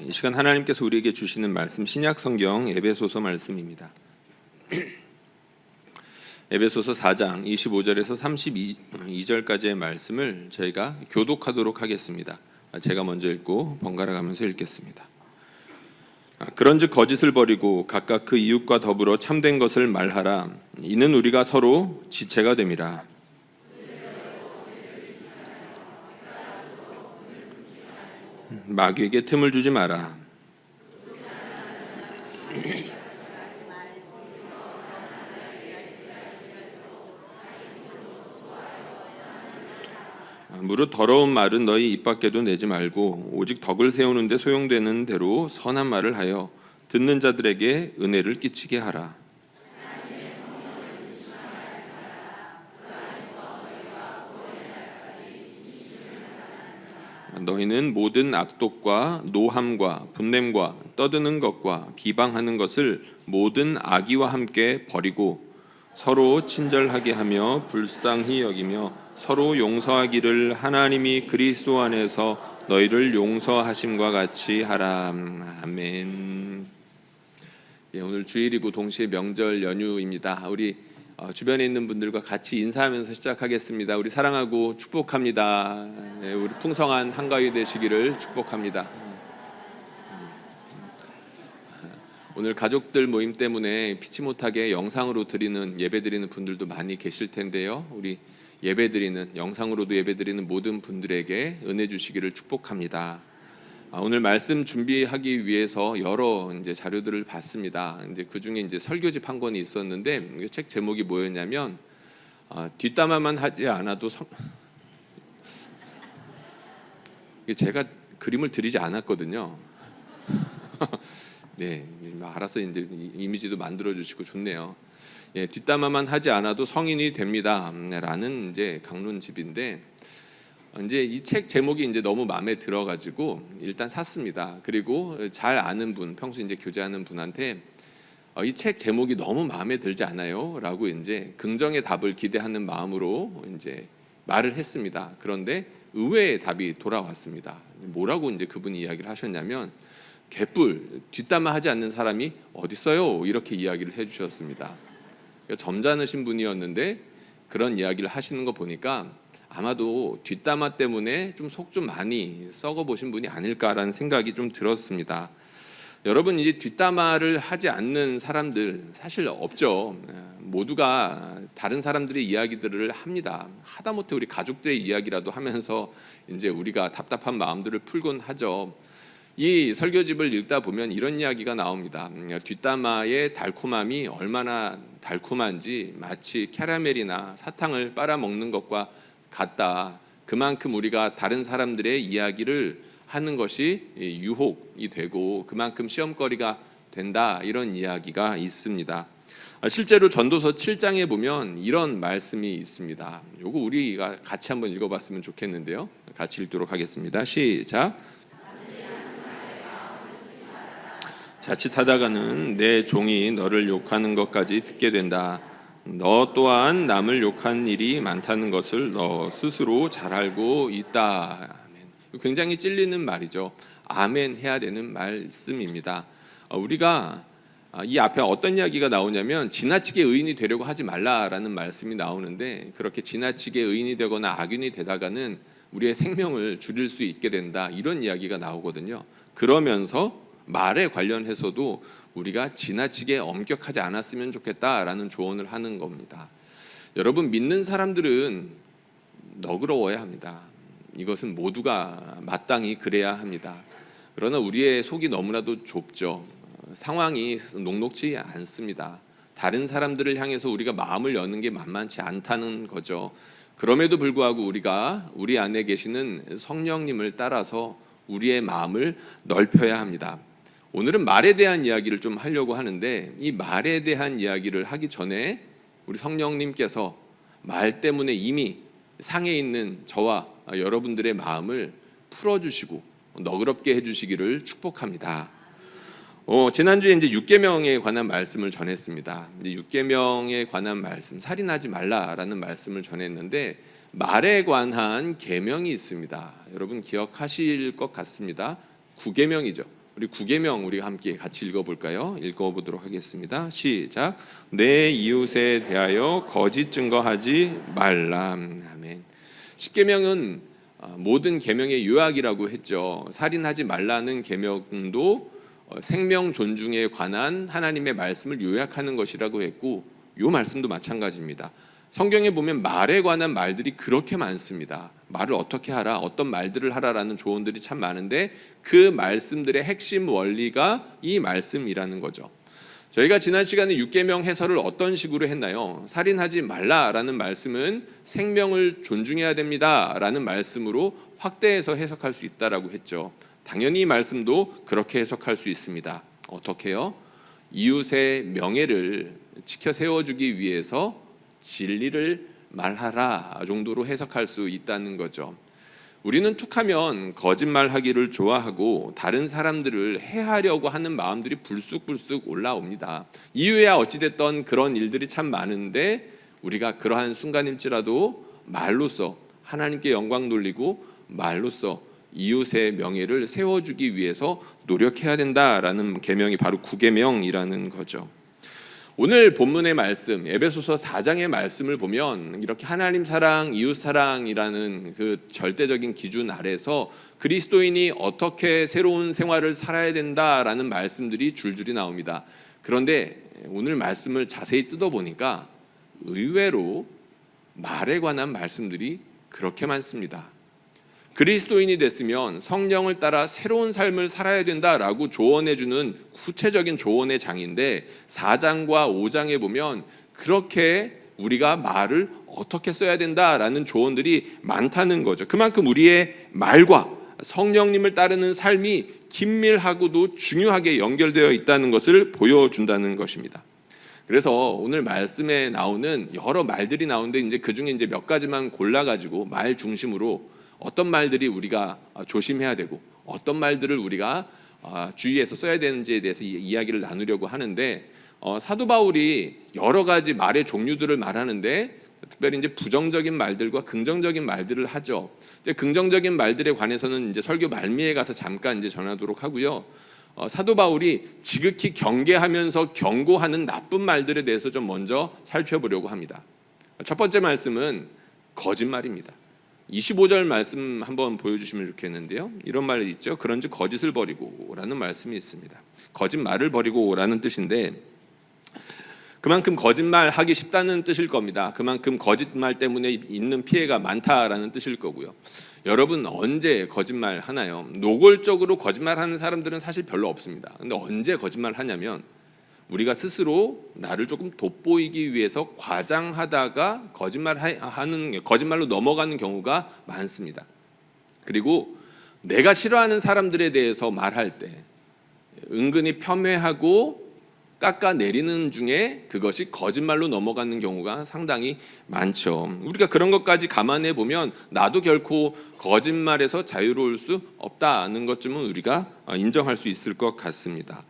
이 시간 하나님께서 우리에게 주시는 말씀 신약 성경 에베소서 말씀입니다. 에베소서 4장 25절에서 32절까지의 말씀을 저희가 교독하도록 하겠습니다. 제가 먼저 읽고 번갈아 가면서 읽겠습니다. 그런즉 거짓을 버리고 각각 그 이웃과 더불어 참된 것을 말하라. 이는 우리가 서로 지체가 됨이라. 마귀에게 틈을 주지 마라. 무릇 더러운 말은 너희 입 밖에도 내지 말고 오직 덕을 세우는 데 소용되는 대로 선한 말을 하여 듣는 자들에게 은혜를 끼치게 하라. 너희는 모든 악독과 노함과 분냄과 떠드는 것과 비방하는 것을 모든 악의와 함께 버리고 서로 친절하게 하며 불쌍히 여기며 서로 용서하기를 하나님이 그리스도 안에서 너희를 용서하심과 같이 하라. 아멘. 오늘 주일이고 동시에 명절 연휴입니다. 우리 주변에 있는 분들과 같이 인사하면서 시작하겠습니다. 우리 사랑하고 축복합니다. 우리 풍성한 한가위 되시기를 축복합니다. 오늘 가족들 모임 때문에 피치 못하게 영상으로 드리는 예배 드리는 분들도 많이 계실 텐데요. 우리 예배 드리는 영상으로도 예배 드리는 모든 분들에게 은혜 주시기를 축복합니다. 오늘 말씀 준비하기 위해서 여러 자료들을 봤습니다. 그 중에 설교집 한 권이 있었는데 책 제목이 뭐였냐면 뒷담화만 하지 않아도 제가 그림을 드리지 않았거든요. 네, 알아서 이미지도 만들어 주시고 좋네요. 뒷담화만 하지 않아도 성인이 됩니다라는 강론집인데. 이 책 제목이 너무 마음에 들어가지고 일단 샀습니다. 그리고 잘 아는 분, 평소 교제하는 분한테 이 책 제목이 너무 마음에 들지 않아요? 라고 긍정의 답을 기대하는 마음으로 말을 했습니다. 그런데 의외의 답이 돌아왔습니다. 뭐라고 그분이 이야기를 하셨냐면 개뿔, 뒷담화 하지 않는 사람이 어딨어요? 이렇게 이야기를 해주셨습니다. 점잖으신 분이었는데 그런 이야기를 하시는 거 보니까 아마도 뒷담화 때문에 속 좀 많이 썩어보신 분이 아닐까라는 생각이 좀 들었습니다. 여러분, 뒷담화를 하지 않는 사람들 사실 없죠. 모두가 다른 사람들의 이야기들을 합니다. 하다못해 우리 가족들의 이야기라도 하면서 우리가 답답한 마음들을 풀곤 하죠. 이 설교집을 읽다 보면 이런 이야기가 나옵니다. 뒷담화의 달콤함이 얼마나 달콤한지 마치 캐러멜이나 사탕을 빨아먹는 것과 같다. 그만큼 우리가 다른 사람들의 이야기를 하는 것이 유혹이 되고 그만큼 시험거리가 된다. 이런 이야기가 있습니다. 실제로 전도서 7장에 보면 이런 말씀이 있습니다. 요거 우리가 같이 한번 읽어봤으면 좋겠는데요. 같이 읽도록 하겠습니다. 시작. 자칫하다가는 내 종이 너를 욕하는 것까지 듣게 된다. 너 또한 남을 욕한 일이 많다는 것을 너 스스로 잘 알고 있다. 아멘. 굉장히 찔리는 말이죠. 아멘 해야 되는 말씀입니다. 우리가 이 앞에 어떤 이야기가 나오냐면 지나치게 의인이 되려고 하지 말라라는 말씀이 나오는데 그렇게 지나치게 의인이 되거나 악인이 되다가는 우리의 생명을 줄일 수 있게 된다. 이런 이야기가 나오거든요. 그러면서 말에 관련해서도 우리가 지나치게 엄격하지 않았으면 좋겠다라는 조언을 하는 겁니다. 여러분, 믿는 사람들은 너그러워야 합니다. 이것은 모두가 마땅히 그래야 합니다. 그러나 우리의 속이 너무나도 좁죠. 상황이 녹록지 않습니다. 다른 사람들을 향해서 우리가 마음을 여는 게 만만치 않다는 거죠. 그럼에도 불구하고 우리가 우리 안에 계시는 성령님을 따라서 우리의 마음을 넓혀야 합니다. 오늘은 말에 대한 이야기를 좀 하려고 하는데 이 말에 대한 이야기를 하기 전에 우리 성령님께서 말 때문에 이미 상해 있는 저와 여러분들의 마음을 풀어주시고 너그럽게 해주시기를 축복합니다. 지난주에 육계명에 관한 말씀을 전했습니다. 육계명에 관한 말씀, 살인하지 말라라는 말씀을 전했는데 말에 관한 계명이 있습니다. 여러분 기억하실 것 같습니다. 9계명이죠. 우리 구계명 우리가 함께 같이 읽어볼까요? 읽어보도록 하겠습니다. 시작. 내 이웃에 대하여 거짓 증거하지 말라. 아멘. 십계명은 모든 계명의 요약이라고 했죠. 살인하지 말라는 계명도 생명 존중에 관한 하나님의 말씀을 요약하는 것이라고 했고, 요 말씀도 마찬가지입니다. 성경에 보면 말에 관한 말들이 그렇게 많습니다. 말을 어떻게 하라, 어떤 말들을 하라라는 조언들이 참 많은데 그 말씀들의 핵심 원리가 이 말씀이라는 거죠. 저희가 지난 시간에 육계명 해설을 어떤 식으로 했나요? 살인하지 말라라는 말씀은 생명을 존중해야 됩니다라는 말씀으로 확대해서 해석할 수 있다라고 했죠. 당연히 이 말씀도 그렇게 해석할 수 있습니다. 어떻게요? 이웃의 명예를 지켜 세워주기 위해서 진리를 말하라 정도로 해석할 수 있다는 거죠. 우리는 툭하면 거짓말하기를 좋아하고 다른 사람들을 해하려고 하는 마음들이 불쑥불쑥 올라옵니다. 이유야 어찌됐던 그런 일들이 참 많은데 우리가 그러한 순간일지라도 말로써 하나님께 영광 돌리고 말로써 이웃의 명예를 세워주기 위해서 노력해야 된다라는 계명이 바로 구계명이라는 거죠. 오늘 본문의 말씀, 에베소서 4장의 말씀을 보면 이렇게 하나님 사랑, 이웃 사랑이라는 그 절대적인 기준 아래서 그리스도인이 어떻게 새로운 생활을 살아야 된다라는 말씀들이 줄줄이 나옵니다. 그런데 오늘 말씀을 자세히 뜯어보니까 의외로 말에 관한 말씀들이 그렇게 많습니다. 그리스도인이 됐으면 성령을 따라 새로운 삶을 살아야 된다라고 조언해주는 구체적인 조언의 장인데 4장과 5장에 보면 그렇게 우리가 말을 어떻게 써야 된다라는 조언들이 많다는 거죠. 그만큼 우리의 말과 성령님을 따르는 삶이 긴밀하고도 중요하게 연결되어 있다는 것을 보여준다는 것입니다. 그래서 오늘 말씀에 나오는 여러 말들이 나오는데 이제 그 중에 이제 몇 가지만 골라가지고 말 중심으로 어떤 말들이 우리가 조심해야 되고 어떤 말들을 우리가 주의해서 써야 되는지에 대해서 이야기를 나누려고 하는데 사도 바울이 여러 가지 말의 종류들을 말하는데 특별히 이제 부정적인 말들과 긍정적인 말들을 하죠. 이제 긍정적인 말들에 관해서는 이제 설교 말미에 가서 잠깐 이제 전하도록 하고요. 사도 바울이 지극히 경계하면서 경고하는 나쁜 말들에 대해서 좀 먼저 살펴보려고 합니다. 첫 번째 말씀은 거짓말입니다. 25절 말씀 한번 보여주시면 좋겠는데요. 이런 말이 있죠. 그런즉 거짓을 버리고 라는 말씀이 있습니다. 거짓말을 버리고 라는 뜻인데 그만큼 거짓말하기 쉽다는 뜻일 겁니다. 그만큼 거짓말 때문에 있는 피해가 많다라는 뜻일 거고요. 여러분 언제 거짓말 하나요? 노골적으로 거짓말하는 사람들은 사실 별로 없습니다. 근데 언제 거짓말 하냐면 우리가 스스로 나를 조금 돋보이기 위해서 과장하다가 거짓말로 넘어가는 경우가 많습니다. 그리고 내가 싫어하는 사람들에 대해서 말할 때 은근히 폄훼하고 깎아내리는 중에 그것이 거짓말로 넘어가는 경우가 상당히 많죠. 우리가 그런 것까지 감안해 보면 나도 결코 거짓말에서 자유로울 수 없다는 것쯤은 우리가 인정할 수 있을 것 같습니다.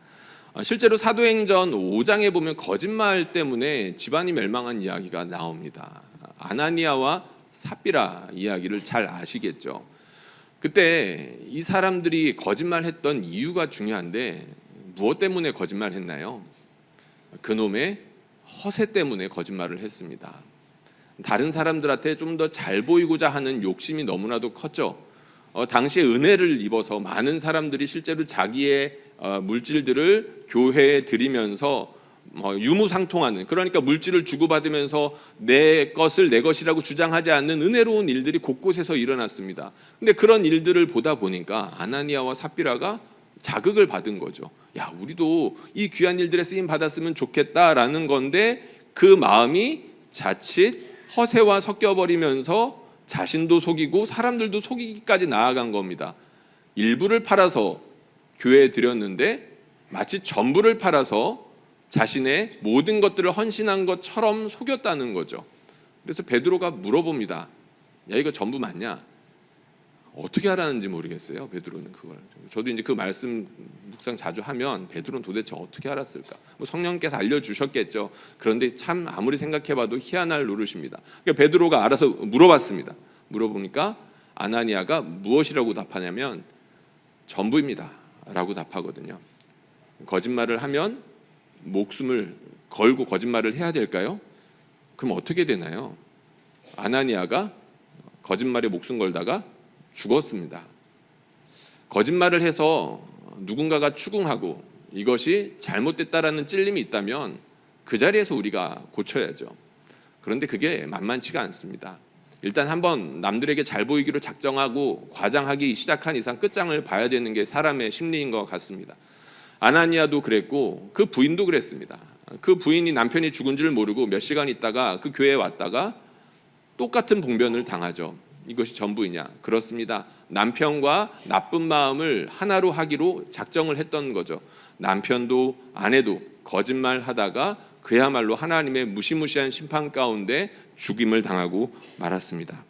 실제로 사도행전 5장에 보면 거짓말 때문에 집안이 멸망한 이야기가 나옵니다. 아나니아와 삽비라 이야기를 잘 아시겠죠. 그때 이 사람들이 거짓말했던 이유가 중요한데 무엇 때문에 거짓말했나요? 그놈의 허세 때문에 거짓말을 했습니다. 다른 사람들한테 좀 더 잘 보이고자 하는 욕심이 너무나도 컸죠. 당시에 은혜를 입어서 많은 사람들이 실제로 자기의 물질들을 교회에 드리면서 유무상통하는, 그러니까 물질을 주고받으면서 내 것을 내 것이라고 주장하지 않는 은혜로운 일들이 곳곳에서 일어났습니다. 근데 그런 일들을 보다 보니까 아나니아와 삽비라가 자극을 받은 거죠. 야, 우리도 이 귀한 일들에 쓰임 받았으면 좋겠다라는 건데 그 마음이 자칫 허세와 섞여버리면서 자신도 속이고 사람들도 속이기까지 나아간 겁니다. 일부를 팔아서 교회에 드렸는데 마치 전부를 팔아서 자신의 모든 것들을 헌신한 것처럼 속였다는 거죠. 그래서 베드로가 물어봅니다. 야, 이거 전부 맞냐? 어떻게 하라는지 모르겠어요. 베드로는 그걸. 저도 이제 그 말씀 묵상 자주 하면 베드로는 도대체 어떻게 알았을까? 뭐 성령께서 알려주셨겠죠. 그런데 참 아무리 생각해봐도 희한할 노릇입니다. 그러니까 베드로가 알아서 물어봤습니다. 물어보니까 아나니아가 무엇이라고 답하냐면 전부입니다 라고 답하거든요. 거짓말을 하면 목숨을 걸고 거짓말을 해야 될까요? 그럼 어떻게 되나요? 아나니아가 거짓말에 목숨 걸다가 죽었습니다. 거짓말을 해서 누군가가 추궁하고 이것이 잘못됐다라는 찔림이 있다면 그 자리에서 우리가 고쳐야죠. 그런데 그게 만만치가 않습니다. 일단 한번 남들에게 잘 보이기로 작정하고 과장하기 시작한 이상 끝장을 봐야 되는 게 사람의 심리인 것 같습니다. 아나니아도 그랬고 그 부인도 그랬습니다. 그 부인이 남편이 죽은 줄 모르고 몇 시간 있다가 그 교회에 왔다가 똑같은 봉변을 당하죠. 이것이 전부이냐? 그렇습니다. 남편과 나쁜 마음을 하나로 하기로 작정을 했던 거죠. 남편도 아내도 거짓말하다가 그야말로 하나님의 무시무시한 심판 가운데 죽임을 당하고 말았습니다.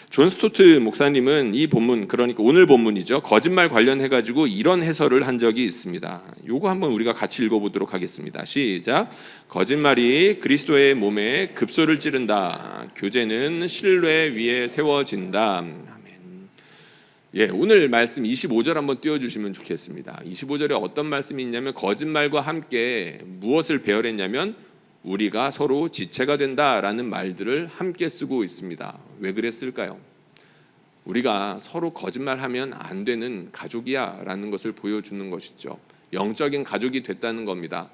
존 스토트 목사님은 이 본문, 그러니까 오늘 본문이죠, 거짓말 관련해 가지고 이런 해설을 한 적이 있습니다. 요거 한번 우리가 같이 읽어보도록 하겠습니다. 시작. 거짓말이 그리스도의 몸에 급소를 찌른다. 교제는 신뢰 위에 세워진다. 아멘. 예, 오늘 말씀 25절 한번 띄워주시면 좋겠습니다. 25절에 어떤 말씀이 있냐면 거짓말과 함께 무엇을 배열했냐면 우리가 서로 지체가 된다라는 말들을 함께 쓰고 있습니다. 왜 그랬을까요? 우리가 서로 거짓말하면 안 되는 가족이야 라는 것을 보여주는 것이죠. 영적인 가족이 됐다는 겁니다.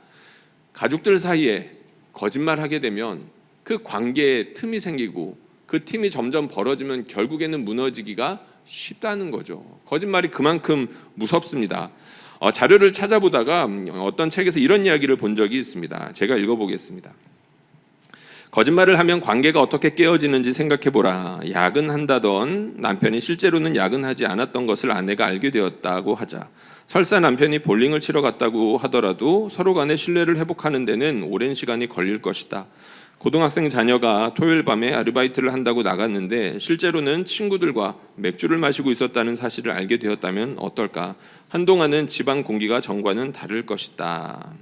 가족들 사이에 거짓말하게 되면 그 관계에 틈이 생기고 그 틈이 점점 벌어지면 결국에는 무너지기가 쉽다는 거죠. 거짓말이 그만큼 무섭습니다. 자료를 찾아보다가 어떤 책에서 이런 이야기를 본 적이 있습니다. 제가 읽어보겠습니다. 거짓말을 하면 관계가 어떻게 깨어지는지 생각해보라. 야근한다던 남편이 실제로는 야근하지 않았던 것을 아내가 알게 되었다고 하자. 설사 남편이 볼링을 치러 갔다고 하더라도 서로 간의 신뢰를 회복하는 데는 오랜 시간이 걸릴 것이다. 고등학생 자녀가 토요일 밤에 아르바이트를 한다고 나갔는데 실제로는 친구들과 맥주를 마시고 있었다는 사실을 알게 되었다면 어떨까? 한동안은 집안 공기가 전과는 다를 것이다.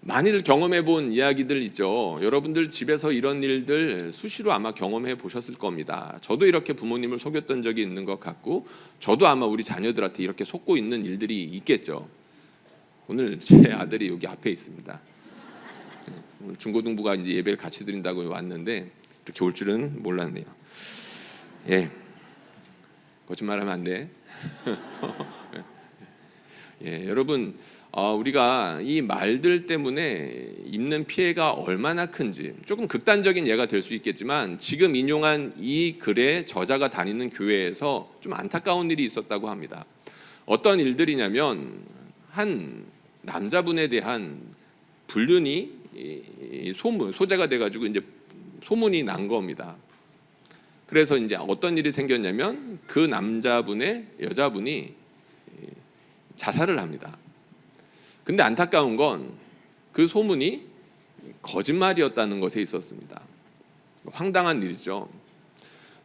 많이들 경험해 본 이야기들 있죠. 여러분들 집에서 이런 일들 수시로 아마 경험해 보셨을 겁니다. 저도 이렇게 부모님을 속였던 적이 있는 것 같고 저도 아마 우리 자녀들한테 이렇게 속고 있는 일들이 있겠죠. 오늘 제 아들이 여기 앞에 있습니다. 중고등부가 이제 예배를 같이 드린다고 왔는데 이렇게 올 줄은 몰랐네요. 예, 거짓말하면 안 돼. 예, 여러분, 우리가 이 말들 때문에 입는 피해가 얼마나 큰지 조금 극단적인 예가 될 수 있겠지만 지금 인용한 이 글의 저자가 다니는 교회에서 좀 안타까운 일이 있었다고 합니다. 어떤 일들이냐면 한 남자분에 대한 불륜이 소재가 돼가지고 이제 소문이 난 겁니다. 그래서 이제 어떤 일이 생겼냐면 그 남자분의 여자분이 자살을 합니다. 근데 안타까운 건 그 소문이 거짓말이었다는 것에 있었습니다. 황당한 일이죠.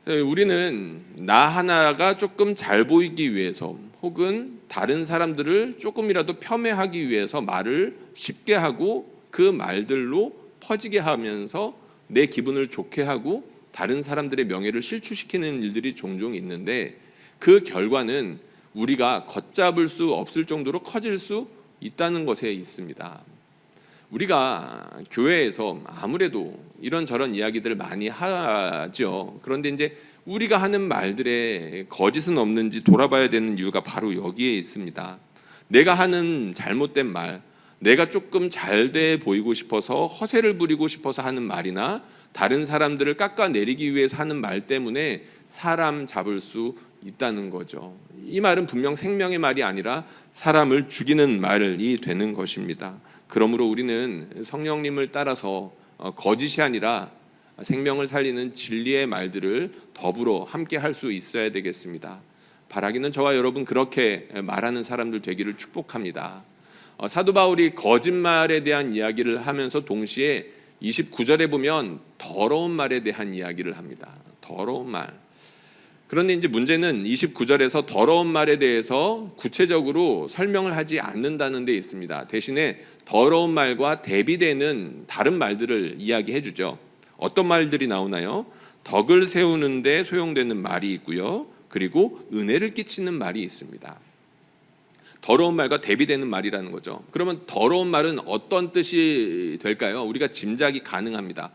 우리는 나 하나가 조금 잘 보이기 위해서 혹은 다른 사람들을 조금이라도 폄훼하기 위해서 말을 쉽게 하고 그 말들로 퍼지게 하면서 내 기분을 좋게 하고 다른 사람들의 명예를 실추시키는 일들이 종종 있는데 그 결과는 우리가 걷잡을 수 없을 정도로 커질 수 있다는 것에 있습니다. 우리가 교회에서 아무래도 이런저런 이야기들을 많이 하죠. 그런데 이제 우리가 하는 말들에 거짓은 없는지 돌아봐야 되는 이유가 바로 여기에 있습니다. 내가 하는 잘못된 말, 내가 조금 잘 돼 보이고 싶어서 허세를 부리고 싶어서 하는 말이나 다른 사람들을 깎아내리기 위해서 하는 말 때문에 사람 잡을 수 있다는 거죠. 이 말은 분명 생명의 말이 아니라 사람을 죽이는 말이 되는 것입니다. 그러므로 우리는 성령님을 따라서 거짓이 아니라 생명을 살리는 진리의 말들을 더불어 함께 할 수 있어야 되겠습니다. 바라기는 저와 여러분 그렇게 말하는 사람들 되기를 축복합니다. 사도 바울이 거짓말에 대한 이야기를 하면서 동시에 29절에 보면 더러운 말에 대한 이야기를 합니다. 더러운 말. 그런데 이제 문제는 29절에서 더러운 말에 대해서 구체적으로 설명을 하지 않는다는 데 있습니다. 대신에 더러운 말과 대비되는 다른 말들을 이야기해 주죠. 어떤 말들이 나오나요? 덕을 세우는 데 소용되는 말이 있고요. 그리고 은혜를 끼치는 말이 있습니다. 더러운 말과 대비되는 말이라는 거죠. 그러면 더러운 말은 어떤 뜻이 될까요? 우리가 짐작이 가능합니다.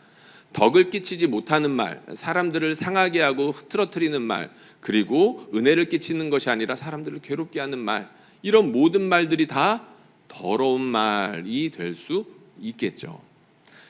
덕을 끼치지 못하는 말, 사람들을 상하게 하고 흐트러뜨리는 말, 그리고 은혜를 끼치는 것이 아니라 사람들을 괴롭게 하는 말, 이런 모든 말들이 다 더러운 말이 될 수 있겠죠.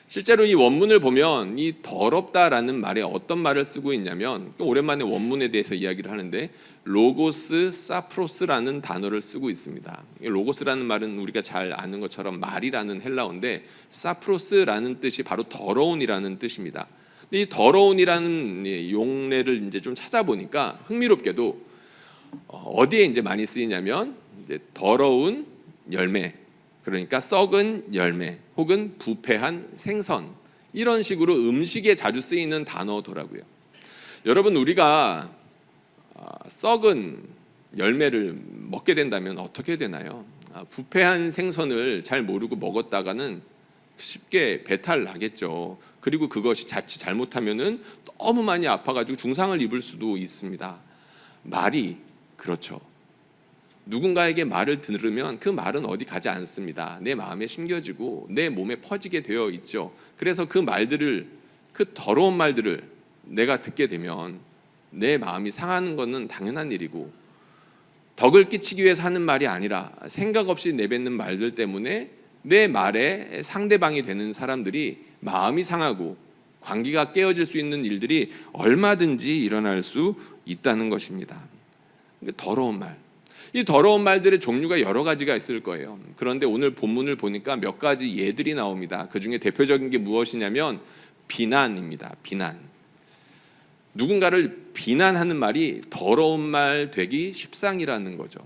실제로 이 원문을 보면 이 더럽다라는 말에 어떤 말을 쓰고 있냐면, 오랜만에 원문에 대해서 이야기를 하는데 로고스 사프로스라는 단어를 쓰고 있습니다. 로고스라는 말은 우리가 잘 아는 것처럼 말이라는 헬라어인데 사프로스라는 뜻이 바로 더러운이라는 뜻입니다. 근데 이 더러운이라는 용례를 이제 좀 찾아보니까 흥미롭게도 어디에 이제 많이 쓰이냐면 이제 더러운 열매, 그러니까 썩은 열매 혹은 부패한 생선, 이런 식으로 음식에 자주 쓰이는 단어더라고요. 여러분, 우리가 썩은 열매를 먹게 된다면 어떻게 되나요? 부패한 생선을 잘 모르고 먹었다가는 쉽게 배탈 나겠죠. 그리고 그것이 자칫 잘못하면은 너무 많이 아파가지고 중상을 입을 수도 있습니다. 말이 그렇죠. 누군가에게 말을 들으면 그 말은 어디 가지 않습니다. 내 마음에 심겨지고 내 몸에 퍼지게 되어 있죠. 그래서 그 말들을, 그 더러운 말들을 내가 듣게 되면 내 마음이 상하는 것은 당연한 일이고, 덕을 끼치기 위해서 하는 말이 아니라 생각 없이 내뱉는 말들 때문에 내 말에 상대방이 되는 사람들이 마음이 상하고 관계가 깨어질 수 있는 일들이 얼마든지 일어날 수 있다는 것입니다. 더러운 말, 이 더러운 말들의 종류가 여러 가지가 있을 거예요. 그런데 오늘 본문을 보니까 몇 가지 예들이 나옵니다. 그 중에 대표적인 게 무엇이냐면 비난입니다. 비난. 누군가를 비난하는 말이 더러운 말 되기 십상이라는 거죠.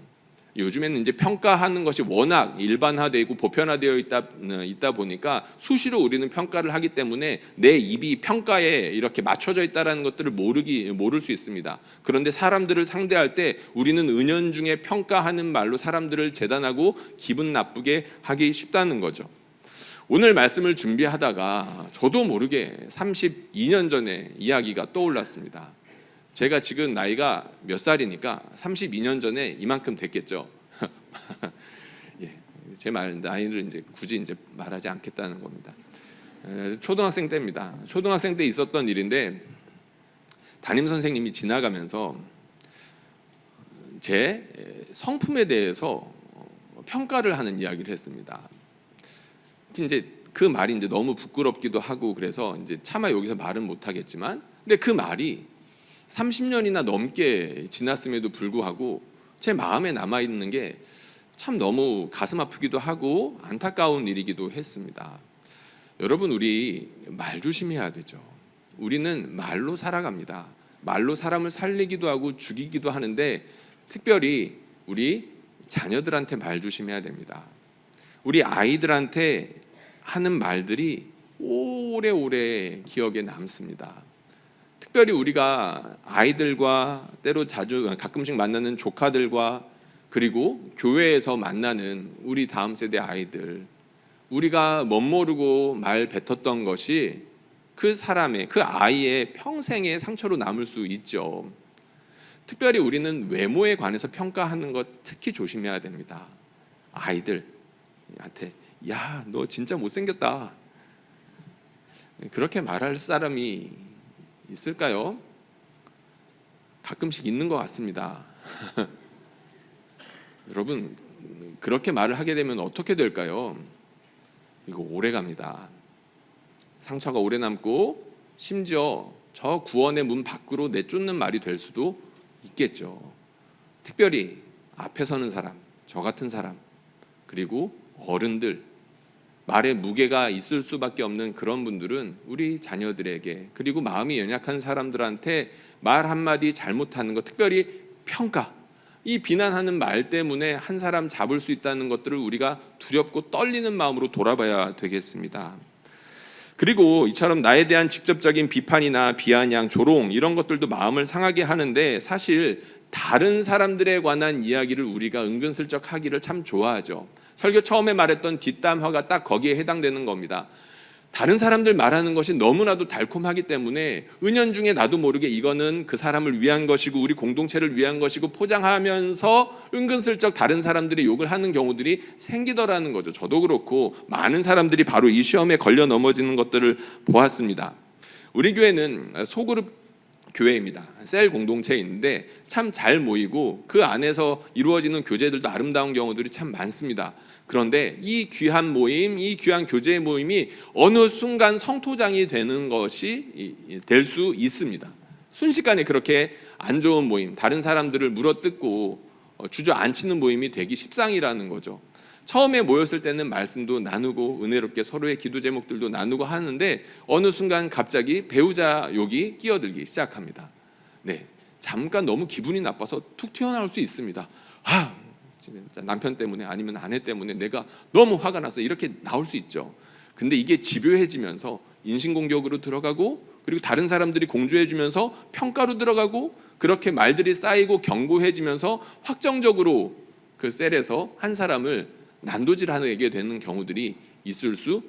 요즘에는 이제 평가하는 것이 워낙 일반화되고 보편화되어 있다 보니까 수시로 우리는 평가를 하기 때문에 내 입이 평가에 이렇게 맞춰져 있다는 것들을 모를 수 있습니다. 그런데 사람들을 상대할 때 우리는 은연중에 평가하는 말로 사람들을 재단하고 기분 나쁘게 하기 쉽다는 거죠. 오늘 말씀을 준비하다가 저도 모르게 32년 전의 이야기가 떠올랐습니다. 제가 지금 나이가 몇 살이니까 32년 전에 이만큼 됐겠죠. 예, 제 나이를 이제 굳이 이제 말하지 않겠다는 겁니다. 초등학생 때입니다. 초등학생 때 있었던 일인데 담임 선생님이 지나가면서 제 성품에 대해서 평가를 하는 이야기를 했습니다. 이제 그 말이 이제 너무 부끄럽기도 하고 그래서 이제 차마 여기서 말은 못 하겠지만, 근데 그 말이 30년이나 넘게 지났음에도 불구하고 제 마음에 남아 있는 게 참 너무 가슴 아프기도 하고 안타까운 일이기도 했습니다. 여러분, 우리 말 조심해야 되죠. 우리는 말로 살아갑니다. 말로 사람을 살리기도 하고 죽이기도 하는데 특별히 우리 자녀들한테 말 조심해야 됩니다. 우리 아이들한테 하는 말들이 오래오래 기억에 남습니다. 특별히 우리가 아이들과 때로 자주 가끔씩 만나는 조카들과 그리고 교회에서 만나는 우리 다음 세대 아이들, 우리가 멋모르고 말 뱉었던 것이 그 사람의, 그 아이의 평생의 상처로 남을 수 있죠. 특별히 우리는 외모에 관해서 평가하는 것 특히 조심해야 됩니다. 아이들한테 야, 너 진짜 못생겼다, 그렇게 말할 사람이 있을까요? 가끔씩 있는 것 같습니다. 여러분, 그렇게 말을 하게 되면 어떻게 될까요? 이거 오래 갑니다. 상처가 오래 남고 심지어 저 구원의 문 밖으로 내쫓는 말이 될 수도 있겠죠. 특별히 앞에 서는 사람, 저 같은 사람, 그리고 어른들, 말에 무게가 있을 수밖에 없는 그런 분들은 우리 자녀들에게, 그리고 마음이 연약한 사람들한테 말 한마디 잘못하는 것, 특별히 평가, 이 비난하는 말 때문에 한 사람 잡을 수 있다는 것들을 우리가 두렵고 떨리는 마음으로 돌아봐야 되겠습니다. 그리고 이처럼 나에 대한 직접적인 비판이나 비아냥, 조롱, 이런 것들도 마음을 상하게 하는데 사실 다른 사람들에 관한 이야기를 우리가 은근슬쩍 하기를 참 좋아하죠. 설교 처음에 말했던 뒷담화가 딱 거기에 해당되는 겁니다. 다른 사람들 말하는 것이 너무나도 달콤하기 때문에 은연중에 나도 모르게 이거는 그 사람을 위한 것이고 우리 공동체를 위한 것이고 포장하면서 은근슬쩍 다른 사람들이 욕을 하는 경우들이 생기더라는 거죠. 저도 그렇고 많은 사람들이 바로 이 시험에 걸려 넘어지는 것들을 보았습니다. 우리 교회는 소그룹 교회입니다. 셀 공동체인데 참 잘 모이고 그 안에서 이루어지는 교제들도 아름다운 경우들이 참 많습니다. 그런데 이 귀한 모임, 이 귀한 교제의 모임이 어느 순간 성토장이 되는 것이 될 수 있습니다. 순식간에 그렇게 안 좋은 모임, 다른 사람들을 물어뜯고 주저앉히는 모임이 되기 십상이라는 거죠. 처음에 모였을 때는 말씀도 나누고 은혜롭게 서로의 기도 제목들도 나누고 하는데 어느 순간 갑자기 배우자 욕이 끼어들기 시작합니다. 네, 잠깐 너무 기분이 나빠서 툭 튀어나올 수 있습니다. 남편 때문에 아니면 아내 때문에 내가 너무 화가 나서 이렇게 나올 수 있죠. 근데 이게 집요해지면서 인신공격으로 들어가고 그리고 다른 사람들이 공주해주면서 평가로 들어가고 그렇게 말들이 쌓이고 견고해지면서 확정적으로 그 셀에서 한 사람을 난도질하게 되는 경우들이 있을 수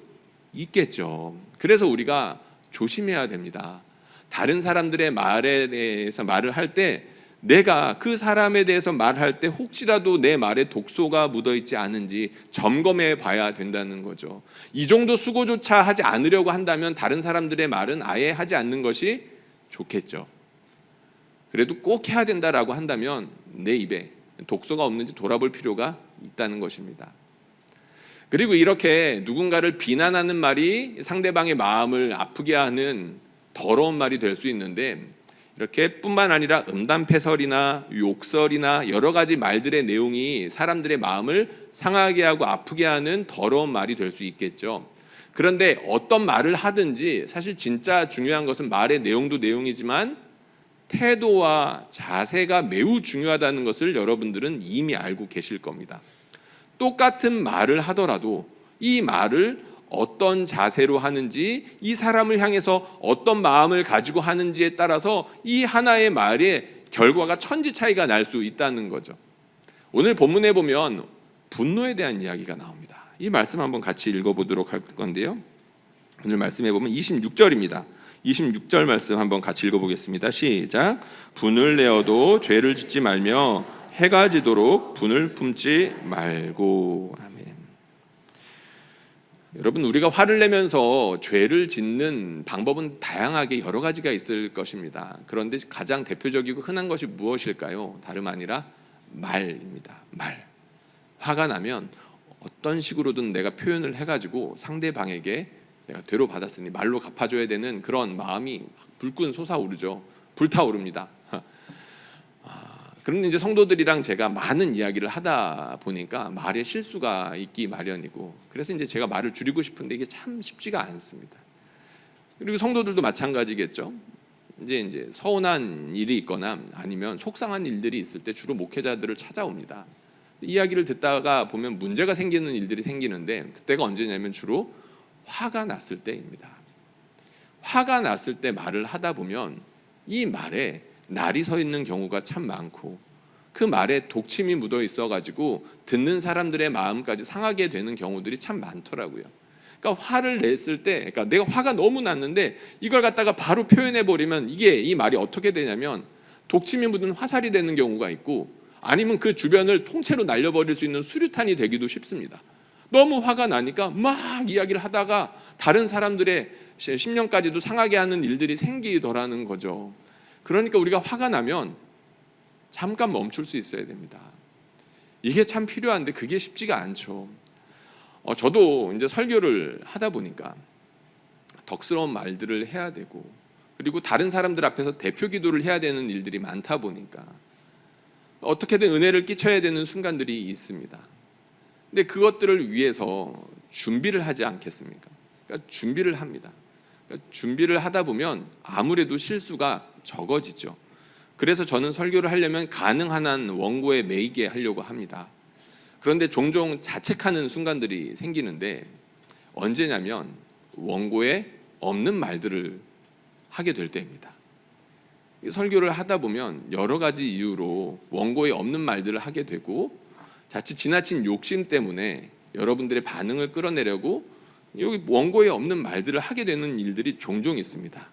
있겠죠. 그래서 우리가 조심해야 됩니다. 다른 사람들의 말에 대해서 말을 할 때 내가 그 사람에 대해서 말할 때 혹시라도 내 말에 독소가 묻어있지 않은지 점검해 봐야 된다는 거죠. 이 정도 수고조차 하지 않으려고 한다면 다른 사람들의 말은 아예 하지 않는 것이 좋겠죠. 그래도 꼭 해야 된다라고 한다면 내 입에 독소가 없는지 돌아볼 필요가 있다는 것입니다. 그리고 이렇게 누군가를 비난하는 말이 상대방의 마음을 아프게 하는 더러운 말이 될 수 있는데 이렇게 뿐만 아니라 음담패설이나 욕설이나 여러 가지 말들의 내용이 사람들의 마음을 상하게 하고 아프게 하는 더러운 말이 될 수 있겠죠. 그런데 어떤 말을 하든지 사실 진짜 중요한 것은 말의 내용도 내용이지만 태도와 자세가 매우 중요하다는 것을 여러분들은 이미 알고 계실 겁니다. 똑같은 말을 하더라도 이 말을 어떤 자세로 하는지 이 사람을 향해서 어떤 마음을 가지고 하는지에 따라서 이 하나의 말의 결과가 천지 차이가 날 수 있다는 거죠. 오늘 본문에 보면 분노에 대한 이야기가 나옵니다. 이 말씀 한번 같이 읽어보도록 할 건데요. 오늘 말씀해 보면 26절입니다. 26절 말씀 한번 같이 읽어보겠습니다. 시작. 분을 내어도 죄를 짓지 말며 해가 지도록 분을 품지 말고. 아멘. 여러분, 우리가 화를 내면서 죄를 짓는 방법은 다양하게 여러 가지가 있을 것입니다. 그런데 가장 대표적이고 흔한 것이 무엇일까요? 다름 아니라 말입니다. 말. 화가 나면 어떤 식으로든 내가 표현을 해가지고 상대방에게 내가 되로 받았으니 말로 갚아줘야 되는 그런 마음이 불끈 솟아오르죠. 불타오릅니다. 그런데 이제 성도들이랑 제가 많은 이야기를 하다 보니까 말에 실수가 있기 마련이고, 그래서 이제 제가 말을 줄이고 싶은데 이게 참 쉽지가 않습니다. 그리고 성도들도 마찬가지겠죠. 이제 서운한 일이 있거나 아니면 속상한 일들이 있을 때 주로 목회자들을 찾아옵니다. 이야기를 듣다가 보면 문제가 생기는 일들이 생기는데 그때가 언제냐면 주로 화가 났을 때입니다. 화가 났을 때 말을 하다 보면 이 말에 날이 서 있는 경우가 참 많고 그 말에 독침이 묻어 있어가지고 듣는 사람들의 마음까지 상하게 되는 경우들이 참 많더라고요. 그러니까 화를 냈을 때, 그러니까 내가 화가 너무 났는데 이걸 갖다가 바로 표현해 버리면 이 말이 어떻게 되냐면 독침이 묻은 화살이 되는 경우가 있고 아니면 그 주변을 통째로 날려버릴 수 있는 수류탄이 되기도 쉽습니다. 너무 화가 나니까 막 이야기를 하다가 다른 사람들의 심령까지도 상하게 하는 일들이 생기더라는 거죠. 그러니까 우리가 화가 나면 잠깐 멈출 수 있어야 됩니다. 이게 참 필요한데 그게 쉽지가 않죠. 저도 이제 설교를 하다 보니까 덕스러운 말들을 해야 되고 그리고 다른 사람들 앞에서 대표 기도를 해야 되는 일들이 많다 보니까 어떻게든 은혜를 끼쳐야 되는 순간들이 있습니다. 근데 그것들을 위해서 준비를 하지 않겠습니까? 그러니까 준비를 합니다. 그러니까 준비를 하다 보면 아무래도 실수가 적어지죠. 그래서 저는 설교를 하려면 가능한 한 원고에 매이게 하려고 합니다. 그런데 종종 자책하는 순간들이 생기는데 언제냐면 원고에 없는 말들을 하게 될 때입니다. 설교를 하다 보면 여러 가지 이유로 원고에 없는 말들을 하게 되고 자칫 지나친 욕심 때문에 여러분들의 반응을 끌어내려고 여기 원고에 없는 말들을 하게 되는 일들이 종종 있습니다.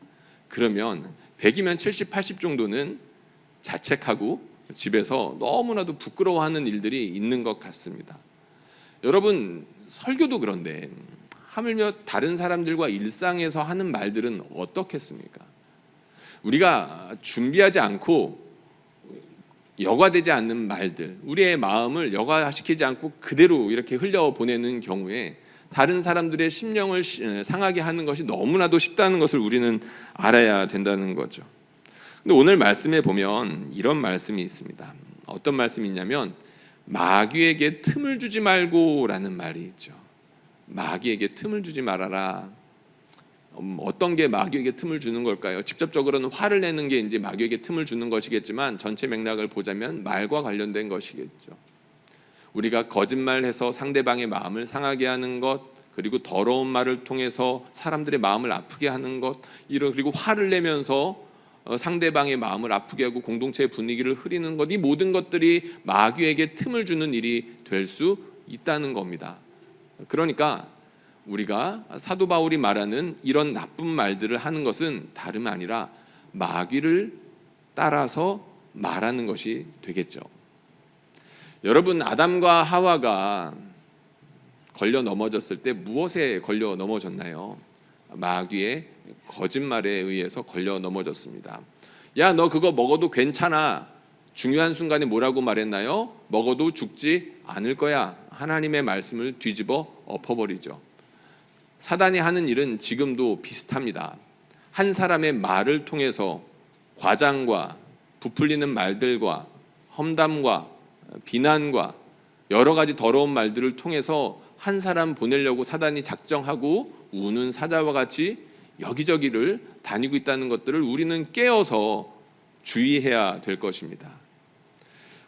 그러면 100이면 70, 80 정도는 자책하고 집에서 너무나도 부끄러워하는 일들이 있는 것 같습니다. 여러분, 설교도 그런데 하물며 다른 사람들과 일상에서 하는 말들은 어떻겠습니까? 우리가 준비하지 않고 여과되지 않는 말들, 우리의 마음을 여과시키지 않고 그대로 이렇게 흘려보내는 경우에 다른 사람들의 심령을 상하게 하는 것이 너무나도 쉽다는 것을 우리는 알아야 된다는 거죠. 근데 오늘 말씀에 보면 이런 말씀이 있습니다. 어떤 말씀이 있냐면 마귀에게 틈을 주지 말고라는 말이 있죠. 마귀에게 틈을 주지 말아라. 어떤 게 마귀에게 틈을 주는 걸까요? 직접적으로는 화를 내는 게 이제 마귀에게 틈을 주는 것이겠지만 전체 맥락을 보자면 말과 관련된 것이겠죠. 우리가 거짓말해서 상대방의 마음을 상하게 하는 것, 그리고 더러운 말을 통해서 사람들의 마음을 아프게 하는 것, 그리고 화를 내면서 상대방의 마음을 아프게 하고 공동체의 분위기를 흐리는 것, 이 모든 것들이 마귀에게 틈을 주는 일이 될 수 있다는 겁니다. 그러니까 우리가 사도 바울이 말하는 이런 나쁜 말들을 하는 것은 다름 아니라 마귀를 따라서 말하는 것이 되겠죠. 여러분, 아담과 하와가 걸려 넘어졌을 때 무엇에 걸려 넘어졌나요? 마귀의 거짓말에 의해서 걸려 넘어졌습니다. 야, 너 그거 먹어도 괜찮아. 중요한 순간에 뭐라고 말했나요? 먹어도 죽지 않을 거야. 하나님의 말씀을 뒤집어 엎어버리죠. 사단이 하는 일은 지금도 비슷합니다. 한 사람의 말을 통해서 과장과 부풀리는 말들과 험담과 비난과 여러 가지 더러운 말들을 통해서 한 사람 보내려고 사단이 작정하고 우는 사자와 같이 여기저기를 다니고 있다는 것들을 우리는 깨어서 주의해야 될 것입니다.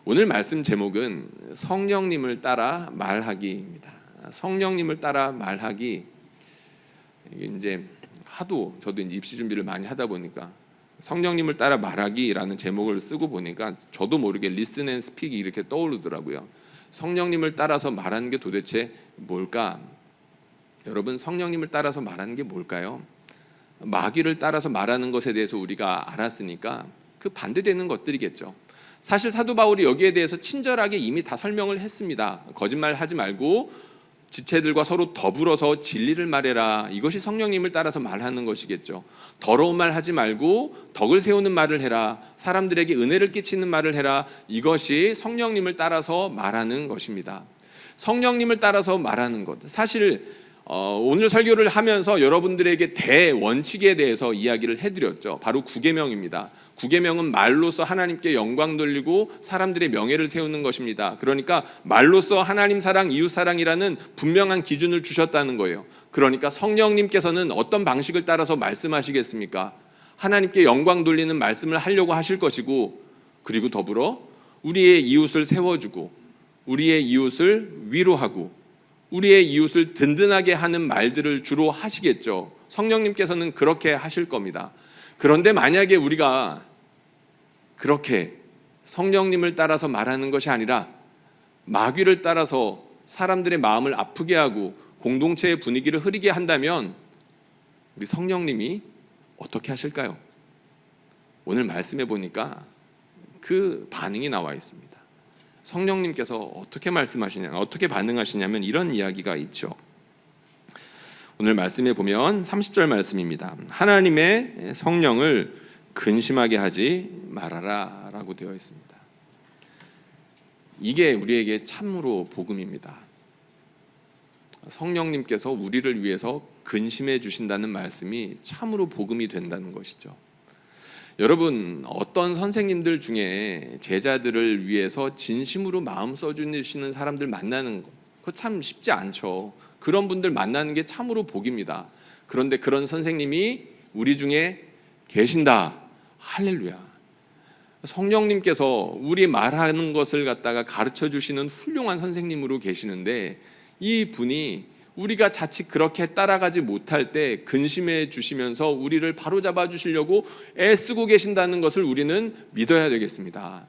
오늘 말씀 제목은 성령님을 따라 말하기입니다. 성령님을 따라 말하기. 이제 하도 저도 이제 입시 준비를 많이 하다 보니까 성령님을 따라 말하기라는 제목을 쓰고 보니까 저도 모르게 리슨 앤 스픽이 이렇게 떠오르더라고요. 성령님을 따라서 말하는 게 도대체 뭘까? 여러분, 성령님을 따라서 말하는 게 뭘까요? 마귀를 따라서 말하는 것에 대해서 우리가 알았으니까 그 반대되는 것들이겠죠. 사실 사도 바울이 여기에 대해서 친절하게 이미 다 설명을 했습니다. 거짓말하지 말고 지체들과 서로 더불어서 진리를 말해라. 이것이 성령님을 따라서 말하는 것이겠죠. 더러운 말 하지 말고 덕을 세우는 말을 해라. 사람들에게 은혜를 끼치는 말을 해라. 이것이 성령님을 따라서 말하는 것입니다. 성령님을 따라서 말하는 것. 사실 오늘 설교를 하면서 여러분들에게 대원칙에 대해서 이야기를 해드렸죠. 바로 9계명입니다. 9계명은 말로써 하나님께 영광 돌리고 사람들의 명예를 세우는 것입니다. 그러니까 말로써 하나님 사랑, 이웃 사랑이라는 분명한 기준을 주셨다는 거예요. 그러니까 성령님께서는 어떤 방식을 따라서 말씀하시겠습니까? 하나님께 영광 돌리는 말씀을 하려고 하실 것이고, 그리고 더불어 우리의 이웃을 세워주고 우리의 이웃을 위로하고 우리의 이웃을 든든하게 하는 말들을 주로 하시겠죠. 성령님께서는 그렇게 하실 겁니다. 그런데 만약에 우리가 그렇게 성령님을 따라서 말하는 것이 아니라 마귀를 따라서 사람들의 마음을 아프게 하고 공동체의 분위기를 흐리게 한다면 우리 성령님이 어떻게 하실까요? 오늘 말씀해 보니까 그 반응이 나와 있습니다. 성령님께서 어떻게 말씀하시냐, 어떻게 반응하시냐면 이런 이야기가 있죠. 오늘 말씀에 보면 30절 말씀입니다. 하나님의 성령을 근심하게 하지 말아라 라고 되어 있습니다. 이게 우리에게 참으로 복음입니다. 성령님께서 우리를 위해서 근심해 주신다는 말씀이 참으로 복음이 된다는 것이죠. 여러분, 어떤 선생님들 중에 제자들을 위해서 진심으로 마음 써주시는 사람들 만나는 거, 그거 참 쉽지 않죠. 그런 분들 만나는 게 참으로 복입니다. 그런데 그런 선생님이 우리 중에 계신다. 할렐루야. 성령님께서 우리 말하는 것을 갖다가 가르쳐 주시는 훌륭한 선생님으로 계시는데, 이 분이 우리가 자칫 그렇게 따라가지 못할 때 근심해 주시면서 우리를 바로잡아 주시려고 애쓰고 계신다는 것을 우리는 믿어야 되겠습니다.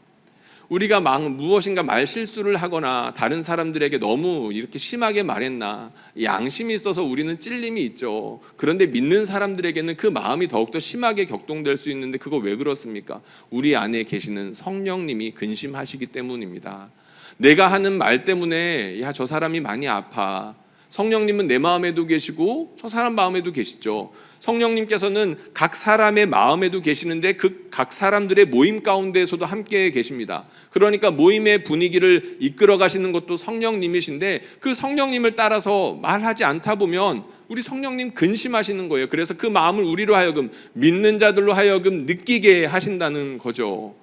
우리가 무엇인가 말 실수를 하거나 다른 사람들에게 너무 이렇게 심하게 말했나, 양심이 있어서 우리는 찔림이 있죠. 그런데 믿는 사람들에게는 그 마음이 더욱더 심하게 격동될 수 있는데 그거 왜 그렇습니까? 우리 안에 계시는 성령님이 근심하시기 때문입니다. 내가 하는 말 때문에 야, 저 사람이 많이 아파. 성령님은 내 마음에도 계시고 저 사람 마음에도 계시죠. 성령님께서는 각 사람의 마음에도 계시는데 그 각 사람들의 모임 가운데에서도 함께 계십니다. 그러니까 모임의 분위기를 이끌어 가시는 것도 성령님이신데 그 성령님을 따라서 말하지 않다 보면 우리 성령님 근심하시는 거예요. 그래서 그 마음을 우리로 하여금, 믿는 자들로 하여금 느끼게 하신다는 거죠.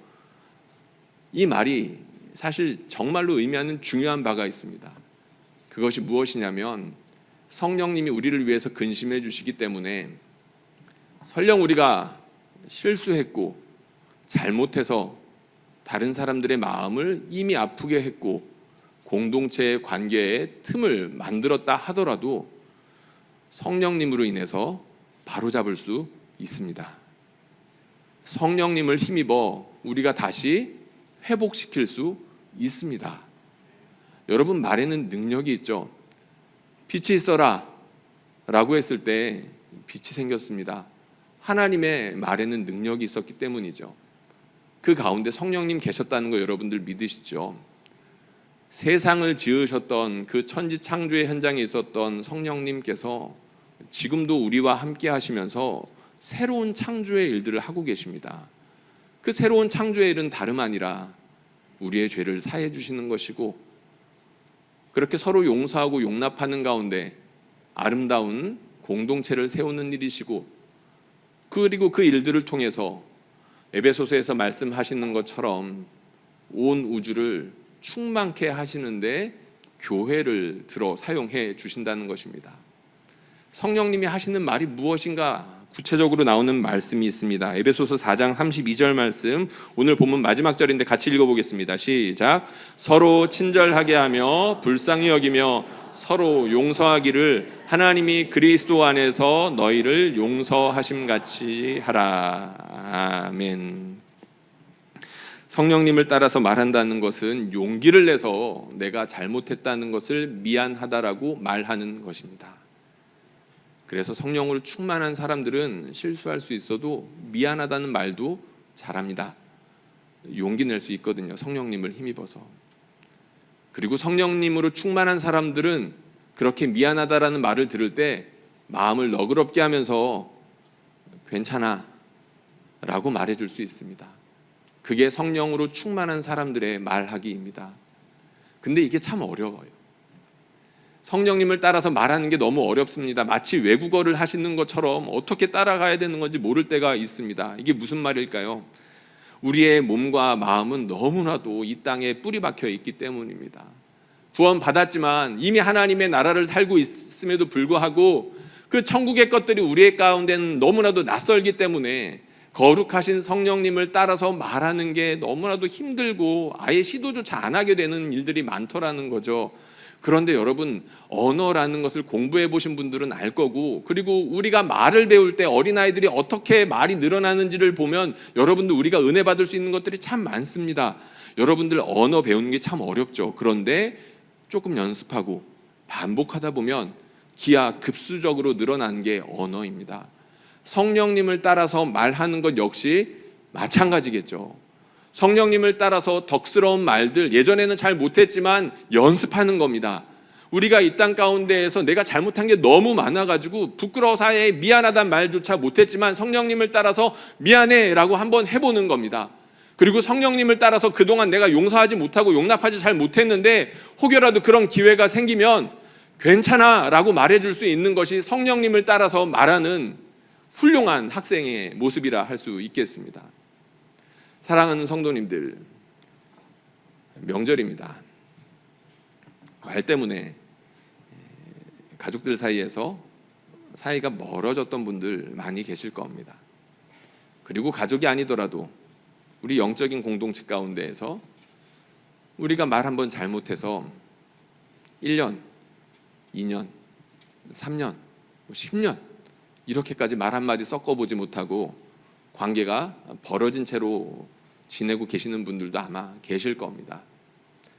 이 말이 사실 정말로 의미하는 중요한 바가 있습니다. 그것이 무엇이냐면 성령님이 우리를 위해서 근심해 주시기 때문에 설령 우리가 실수했고 잘못해서 다른 사람들의 마음을 이미 아프게 했고 공동체의 관계에 틈을 만들었다 하더라도 성령님으로 인해서 바로잡을 수 있습니다. 성령님을 힘입어 우리가 다시 회복시킬 수 있습니다. 여러분, 말에는 능력이 있죠. 빛이 있어라 라고 했을 때 빛이 생겼습니다. 하나님의 말에는 능력이 있었기 때문이죠. 그 가운데 성령님 계셨다는 거 여러분들 믿으시죠? 세상을 지으셨던 그 천지창조의 현장에 있었던 성령님께서 지금도 우리와 함께 하시면서 새로운 창조의 일들을 하고 계십니다. 그 새로운 창조의 일은 다름 아니라 우리의 죄를 사해 주시는 것이고, 그렇게 서로 용서하고 용납하는 가운데 아름다운 공동체를 세우는 일이시고, 그리고 그 일들을 통해서 에베소서에서 말씀하시는 것처럼 온 우주를 충만케 하시는데 교회를 들어 사용해 주신다는 것입니다. 성령님이 하시는 말이 무엇인가 구체적으로 나오는 말씀이 있습니다. 에베소서 4장 32절 말씀, 오늘 본문 마지막 절인데 같이 읽어보겠습니다. 시작. 서로 친절하게 하며 불쌍히 여기며 서로 용서하기를 하나님이 그리스도 안에서 너희를 용서하심같이 하라. 아멘. 성령님을 따라서 말한다는 것은 용기를 내서 내가 잘못했다는 것을 미안하다라고 말하는 것입니다. 그래서 성령으로 충만한 사람들은 실수할 수 있어도 미안하다는 말도 잘합니다. 용기 낼 수 있거든요. 성령님을 힘입어서. 그리고 성령님으로 충만한 사람들은 그렇게 미안하다라는 말을 들을 때 마음을 너그럽게 하면서 괜찮아 라고 말해줄 수 있습니다. 그게 성령으로 충만한 사람들의 말하기입니다. 근데 이게 참 어려워요. 성령님을 따라서 말하는 게 너무 어렵습니다. 마치 외국어를 하시는 것처럼 어떻게 따라가야 되는 건지 모를 때가 있습니다. 이게 무슨 말일까요? 우리의 몸과 마음은 너무나도 이 땅에 뿌리 박혀 있기 때문입니다. 구원 받았지만 이미 하나님의 나라를 살고 있음에도 불구하고 그 천국의 것들이 우리의 가운데는 너무나도 낯설기 때문에 거룩하신 성령님을 따라서 말하는 게 너무나도 힘들고 아예 시도조차 안 하게 되는 일들이 많더라는 거죠. 그런데 여러분, 언어라는 것을 공부해 보신 분들은 알 거고, 그리고 우리가 말을 배울 때 어린아이들이 어떻게 말이 늘어나는지를 보면 여러분들 우리가 은혜 받을 수 있는 것들이 참 많습니다. 여러분들 언어 배우는 게 참 어렵죠. 그런데 조금 연습하고 반복하다 보면 기하급수적으로 늘어나는 게 언어입니다. 성령님을 따라서 말하는 것 역시 마찬가지겠죠. 성령님을 따라서 덕스러운 말들, 예전에는 잘 못했지만 연습하는 겁니다. 우리가 이 땅 가운데에서 내가 잘못한 게 너무 많아가지고 부끄러워서 미안하다는 말조차 못했지만 성령님을 따라서 미안해 라고 한번 해보는 겁니다. 그리고 성령님을 따라서 그동안 내가 용서하지 못하고 용납하지 잘 못했는데 혹여라도 그런 기회가 생기면 괜찮아 라고 말해줄 수 있는 것이 성령님을 따라서 말하는 훌륭한 학생의 모습이라 할 수 있겠습니다. 사랑하는 성도님들, 명절입니다. 말 때문에 가족들 사이에서 사이가 멀어졌던 분들 많이 계실 겁니다. 그리고 가족이 아니더라도 우리 영적인 공동체 가운데에서 우리가 말 한번 잘못해서 1년, 2년, 3년, 10년 이렇게까지 말 한마디 섞어보지 못하고 관계가 벌어진 채로 지내고 계시는 분들도 아마 계실 겁니다.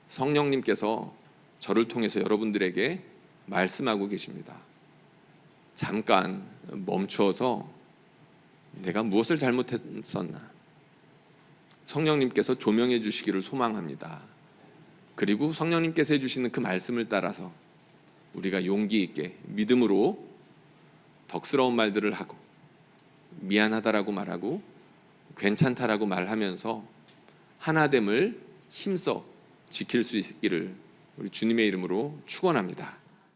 성령님께서 저를 통해서 여러분들에게 말씀하고 계십니다. 잠깐 멈추어서 내가 무엇을 잘못했었나? 성령님께서 조명해 주시기를 소망합니다. 그리고 성령님께서 해주시는 그 말씀을 따라서 우리가 용기 있게 믿음으로 덕스러운 말들을 하고 미안하다라고 말하고 괜찮다라고 말하면서 하나됨을 힘써 지킬 수 있기를 우리 주님의 이름으로 축원합니다.